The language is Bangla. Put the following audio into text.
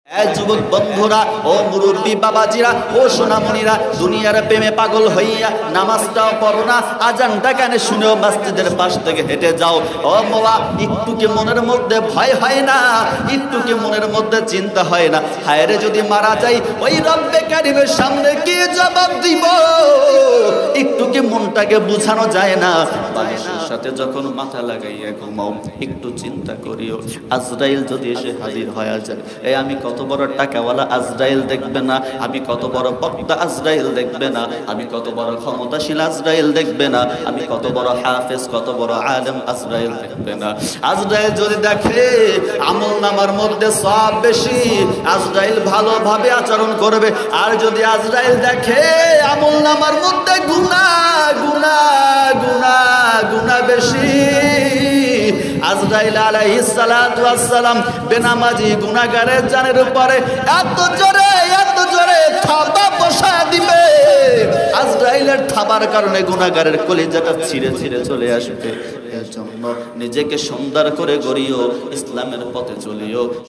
যুবক বন্ধুরা, ও মুরব্বী বাবাজিরা, ও সোনামণিরা, দুনিয়ার প্রেমে পাগল হইয়া নামাজটাও পড়ো না, আজানটা কানে শুনেও মসজিদের পাশ থেকে হেঁটে যাও। ও বাবা, একটু কি মনের মধ্যে ভয় হয় না? একটু কি মনের মধ্যে চিন্তা হয় না, হায়রে যদি মারা যাই ওই রব্বে কারিমের সামনে কি জবাব দিব? একটু কি মনটাকে বুঝানো যায় না? মানুষের সাথে যখন মাথা লাগাইয়া ঘুমাও, একটু চিন্তা করিও, আজরাইল যদি এসে হাজির হয়ে যায়, আমি কত বড় টাকাওয়ালা আজরাইল দেখবে না? আমি কত বড় বক্তা আজরাইল দেখবে না? আমি কত বড় ক্ষমতাশীল আজরাইল দেখবে না? আমি কত বড় হাফেজ, কত বড় আলেম আজরাইল দেখবে না? আজরাইল যদি দেখে আমল নামার মধ্যে সব বেশি, আজরাইল ভালোভাবে আচরণ করবে। আর যদি আজরাইল দেখে আমল নামার মধ্যে গুনাহ গুনাহ গুনাহ গুনাহ বেশি, আজরাইল আলাইহিস সালাতু ওয়াস সালাম বেনামাজি গুনাহগারের জানের উপরে এত জোরে থাবা বসায় দিবে, আজরাইলের থাবার কারণে গুনাহগারের কলিজাটা ছিঁড়ে ছিঁড়ে চলে আসবে। এর জন্য নিজেকে সুন্দর করে গড়িও, ইসলামের পথে চলিও।